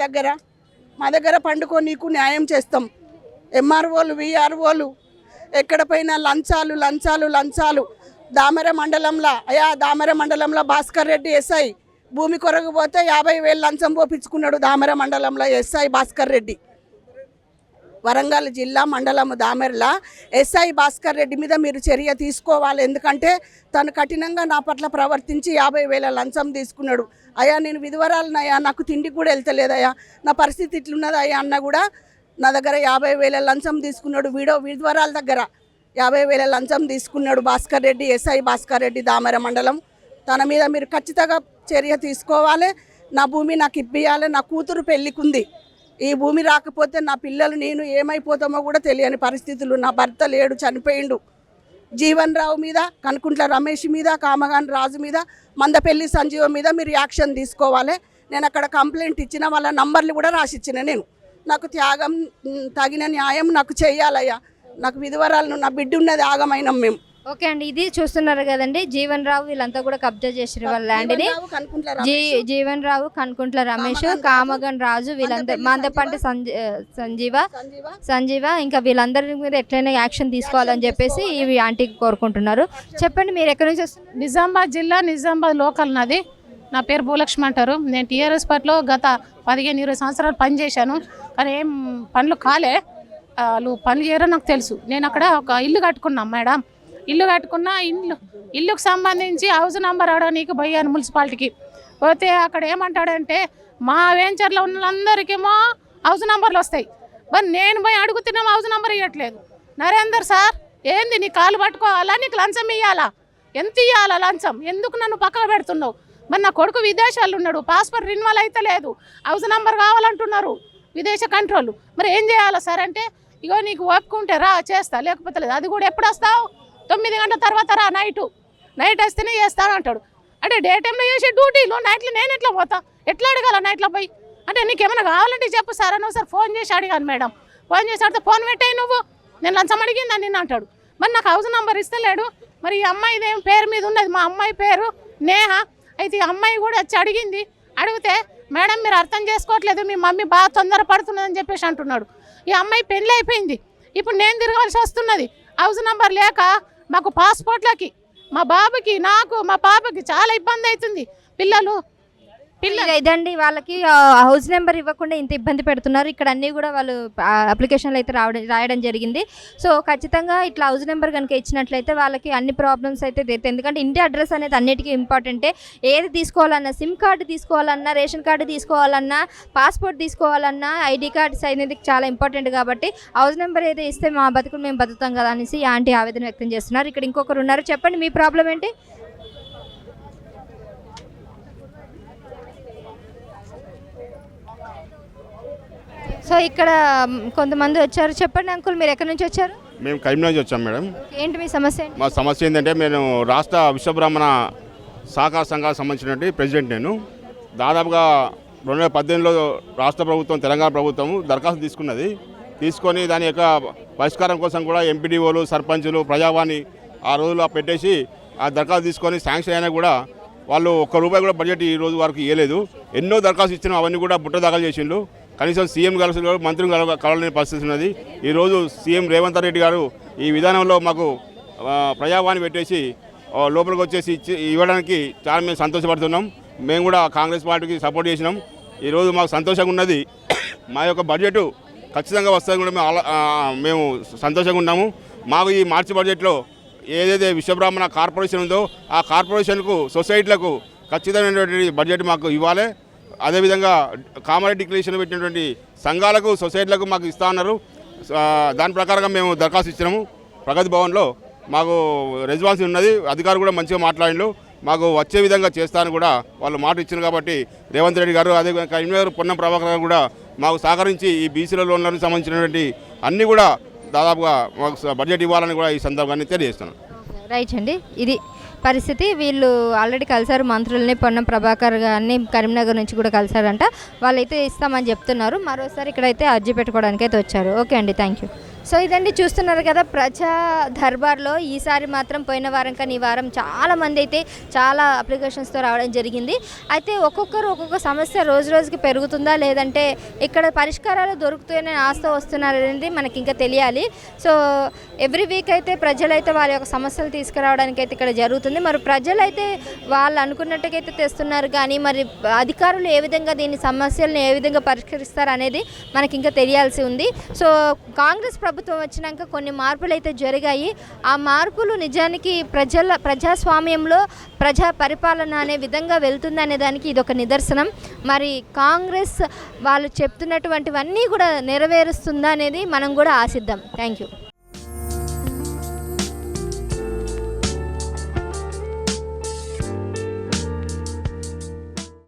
దగ్గర పండుకో, నీకు న్యాయం చేస్తాం. ఎంఆర్ఓలు, విఆర్ఓలు ఎక్కడ పోయినా లంచాలు. దామెర మండలంలో భాస్కర్ రెడ్డి ఎస్ఐ భూమి కొరకు పోతే 50,000 లంచం పోపించుకున్నాడు. దామెర మండలంలో ఎస్ఐ భాస్కర్ రెడ్డి. వరంగల్ జిల్లా మండలం దామెర్ల ఎస్ఐ భాస్కర్ రెడ్డి మీద మీరు చర్య తీసుకోవాలి. ఎందుకంటే తను కఠినంగా నా పట్ల ప్రవర్తించి 50,000 లంచం తీసుకున్నాడు. అయ్యా నేను విధవరాలనయ్యా, నాకు తిండి కూడా వెళ్తలేదయ్యా, నా పరిస్థితి ఇట్లున్నది అయ్యా అన్న కూడా నా దగ్గర 50,000 లంచం తీసుకున్నాడు. విధవరాల దగ్గర 50,000 లంచం తీసుకున్నాడు భాస్కర్ రెడ్డి, ఎస్ఐ భాస్కర్ రెడ్డి దామెర మండలం. తన మీద మీరు ఖచ్చితంగా చర్య తీసుకోవాలి. నా భూమి నాకు ఇప్పియాలి. నా కూతురు పెళ్ళికుంది. ఈ భూమి రాకపోతే నా పిల్లలు నేను ఏమైపోతామో కూడా తెలియని పరిస్థితులు. నా భర్త లేడు, చనిపోయిండు. జీవన్ రావు మీద, కనుకుంట్ల రమేష్ మీద, కామగాని రాజు మీద, మందపల్లి సంజీవ మీద మీరు యాక్షన్ తీసుకోవాలి. నేను అక్కడ కంప్లైంట్ ఇచ్చిన వాళ్ళ నంబర్లు కూడా రాసిచ్చిన. నేను నాకు త్యాగం తగిన న్యాయం నాకు చేయాలయ్యా. నాకు విధవరాలను నా బిడ్డ ఉన్నది ఆగమైనాం మేము. ఓకే అండి, ఇది చూస్తున్నారు కదండి, జీవన్ రావు వీళ్ళంతా కూడా కబ్జా చేసిన వాళ్ళ ల్యాండ్ని. జీవన్ రావు, కనుకుంట్ల రమేష్, కామగన్ రాజు, వీళ్ళందరూ మందపంటి సంజీవ ఇంకా వీళ్ళందరి మీద ఎట్లయినా యాక్షన్ తీసుకోవాలని చెప్పేసి ఇవి ఆంటీకి కోరుకుంటున్నారు. చెప్పండి, మీరు ఎక్కడి నుంచి వస్తున్నారు? నిజామాబాద్ జిల్లా, నిజామాబాద్ లోకల్ నాది. నా పేరు భూలక్ష్మి అంటారు. నేను టీఆర్ఎస్ పార్టీలో గత 15-20 సంవత్సరాలు పనిచేశాను. కానీ ఏం పనులు కాలే, వాళ్ళు పనులు చేయరో నాకు తెలుసు. నేను అక్కడ ఒక ఇల్లు కట్టుకున్నాం మేడం. ఇల్లు కట్టుకున్న ఇల్లుకు సంబంధించి హౌస్ నెంబర్ అడగనీకి పోయాను మున్సిపాలిటీకి. పోతే అక్కడ ఏమంటాడంటే మా వెంచర్లో ఉన్న వాళ్ళందరికేమో హౌస్ నెంబర్లు వస్తాయి, మరి నేను పోయి అడుగుతున్నాము హౌస్ నెంబర్ ఇవ్వట్లేదు. నరేందర్ సార్ ఏంది, నీ కాలు పట్టుకోవాలా, నీకు లంచం ఇవ్వాలా, ఎంత ఇవ్వాలా లంచం, ఎందుకు నన్ను పక్కన పెడుతున్నావు? మరి నా కొడుకు విదేశాలు ఉన్నాడు, పాస్పోర్ట్ రెన్యువల్ అయితే లేదు, హౌస్ నెంబర్ కావాలంటున్నారు విదేశ కంట్రోల్. మరి ఏం చేయాలా సార్ అంటే, ఇగో నీకు ఒప్పుకుంటే రా చేస్తా, లేకపోతే లేదు. అది కూడా ఎప్పుడు వస్తావు? 9 గంటల తర్వాత రా, నైట్ వస్తేనే చేస్తాను అంటాడు. అంటే డే టైంలో చేసే డ్యూటీలో నైట్లో నేను ఎట్లా పోతా, ఎట్లా అడగాల నైట్లో పోయి? అంటే నీకేమైనా కావాలంటే చెప్పు సార్ అని ఒకసారి ఫోన్ చేసి అడిగాను మేడం. ఫోన్ చేసి అడితే ఫోన్ పెట్టాయి నువ్వు, నేను లంచం అడిగిందని నిన్న అంటాడు. మరి నాకు హౌస్ నెంబర్ ఇస్తలేడు. మరి ఈ అమ్మాయిది ఏం పేరు మీద ఉన్నది, మా అమ్మాయి పేరు నేహ. అయితే ఈ అమ్మాయి కూడా వచ్చి అడిగింది. అడిగితే మేడం మీరు అర్థం చేసుకోవట్లేదు, మీ మమ్మీ బాగా తొందర పడుతున్నదని చెప్పేసి అంటున్నాడు. ఈ అమ్మాయి పెళ్ళి అయిపోయింది, ఇప్పుడు నేను తిరగాల్సి వస్తున్నది. హౌస్ నెంబర్ లేక మాకు పాస్పోర్ట్లకి, మా బాబుకి, నాకు, మా పాపకి చాలా ఇబ్బంది అవుతుంది. పిల్లలు ఇదండి, వాళ్ళకి హౌస్ నెంబర్ ఇవ్వకుండా ఇంత ఇబ్బంది పెడుతున్నారు. ఇక్కడ అన్నీ కూడా వాళ్ళు అప్లికేషన్లు అయితే రాయడం జరిగింది. సో ఖచ్చితంగా ఇట్లా హౌస్ నెంబర్ కనుక ఇచ్చినట్లయితే వాళ్ళకి అన్ని ప్రాబ్లమ్స్ అయితే తీరుతాయి. ఎందుకంటే ఇంటి అడ్రస్ అనేది అన్నిటికీ ఇంపార్టెంటే. ఏది తీసుకోవాలన్నా, సిమ్ కార్డు తీసుకోవాలన్నా, రేషన్ కార్డు తీసుకోవాలన్నా, పాస్పోర్ట్ తీసుకోవాలన్నా, ఐడి కార్డ్స్ అనేది చాలా ఇంపార్టెంట్. కాబట్టి హౌస్ నెంబర్ ఏదో ఇస్తే మా బతుకులు మేము బతుకుతాం కదా అనేసి ఆంటీ ఆవేదన వ్యక్తం చేస్తున్నారు. ఇక్కడ ఇంకొకరు ఉన్నారు, చెప్పండి మీ ప్రాబ్లం ఏంటి? సో ఇక్కడ కొంతమంది వచ్చారు, చెప్పండి అంకుల్, మీరు ఎక్కడి నుంచి వచ్చారు? మేము కరీంనగర్ నుంచి వచ్చాం మేడం. ఏంటి మీ సమస్య? మా సమస్య ఏంటంటే, నేను రాష్ట్ర విశ్వబ్రాహ్మణ సహకార సంఘాలకు సంబంధించినటువంటి ప్రెసిడెంట్. నేను దాదాపుగా 2018లో రాష్ట్ర ప్రభుత్వం, తెలంగాణ ప్రభుత్వం దరఖాస్తు తీసుకొని దాని యొక్క పరిష్కారం కోసం కూడా ఎంపీడీఓలు, సర్పంచులు, ప్రజావాణి ఆ రోజుల్లో పెట్టేసి ఆ దరఖాస్తు తీసుకొని శాంక్షన్ అయినా కూడా వాళ్ళు ₹1 కూడా బడ్జెట్ ఈ రోజు వరకు ఇవ్వలేదు. ఎన్నో దరఖాస్తు ఇచ్చినా అవన్నీ కూడా బుట్ట దాఖలు చేసిండు. కనీసం సీఎం కలిసి మంత్రులు కలవలేని పరిస్థితి ఉన్నది. ఈరోజు సీఎం రేవంత్ రెడ్డి గారు ఈ విధానంలో మాకు ప్రజావాణి పెట్టేసి లోపలికి వచ్చేసి ఇవ్వడానికి చాలా మేము సంతోషపడుతున్నాం. మేము కూడా కాంగ్రెస్ పార్టీకి సపోర్ట్ చేసినాం. ఈరోజు మాకు సంతోషంగా ఉన్నది. మా యొక్క బడ్జెట్ ఖచ్చితంగా వస్తుంది కూడా మేము సంతోషంగా ఉన్నాము. మాకు ఈ మార్చి బడ్జెట్లో ఏదైతే విశ్వబ్రాహ్మణ కార్పొరేషన్ ఉందో ఆ కార్పొరేషన్కు, సొసైటీలకు ఖచ్చితమైనటువంటి బడ్జెట్ మాకు ఇవ్వాలి. అదేవిధంగా కామారెడ్డి డిక్లరేషన్ పెట్టినటువంటి సంఘాలకు, సొసైటీలకు మాకు ఇస్తా ఉన్నారు. దాని ప్రకారంగా మేము దరఖాస్తు ఇచ్చినాము. ప్రగతి భవన్లో మాకు రెస్పాన్స్ ఉన్నది. అధికారులు కూడా మంచిగా మాట్లాడిండు. మాకు వచ్చే విధంగా చేస్తానని కూడా వాళ్ళు మాట ఇచ్చారు. కాబట్టి రేవంత్ రెడ్డి గారు, అదే కరీంనగర్ పొన్నం ప్రభాకర్ గారు కూడా మాకు సహకరించి ఈ బీసీల లోన్లకు సంబంధించినటువంటి అన్నీ కూడా దాదాపుగా మాకు బడ్జెట్ ఇవ్వాలని కూడా ఈ సందర్భాన్ని తెలియజేస్తున్నాను. రైట్ అండి, ఇది పరిస్థితి. వీళ్ళు ఆల్రెడీ కలిసారు మంత్రుల్ని, పొన్నం ప్రభాకర్ గారిని కరీంనగర్ నుంచి కూడా కలిసారంట. వాళ్ళైతే ఇస్తామని చెప్తున్నారు. మరోసారి ఇక్కడైతే అర్జీ పెట్టుకోవడానికి అయితే వచ్చారు. ఓకే అండి, థ్యాంక్ యూ. సో ఇదండి, చూస్తున్నారు కదా ప్రజా దర్బార్లో ఈసారి మాత్రం పోయిన వారం కానీ ఈ వారం చాలామంది అయితే చాలా అప్లికేషన్స్తో రావడం జరిగింది. అయితే ఒక్కొక్కరు ఒక్కొక్క సమస్య రోజు రోజుకి పెరుగుతుందా, లేదంటే ఇక్కడ పరిష్కారాలు దొరుకుతాయనే ఆశతో వస్తున్నారనేది మనకి ఇంకా తెలియాలి. సో ఎవ్రీ వీక్ అయితే ప్రజలైతే వాళ్ళ యొక్క సమస్యలు తీసుకురావడానికి అయితే ఇక్కడ జరుగుతుంది. మరి ప్రజలైతే వాళ్ళు అనుకున్నట్టుగైతే తెస్తున్నారు, కానీ మరి అధికారులు ఏ విధంగా దీని సమస్యలను ఏ విధంగా పరిష్కరిస్తారు అనేది మనకి ఇంకా తెలియాల్సి ఉంది. సో కాంగ్రెస్ ప్రభుత్వం వచ్చినాక కొన్ని మార్పులు అయితే జరిగాయి. ఆ మార్పులు నిజానికి ప్రజాస్వామ్యంలో ప్రజా పరిపాలన అనే విధంగా వెళ్తుందనే దానికి ఇది ఒక నిదర్శనం. మరి కాంగ్రెస్ వాళ్ళు చెప్తున్నటువంటివన్నీ కూడా నెరవేరుస్తుందా అనేది మనం కూడా ఆశిద్దాం. Thank you.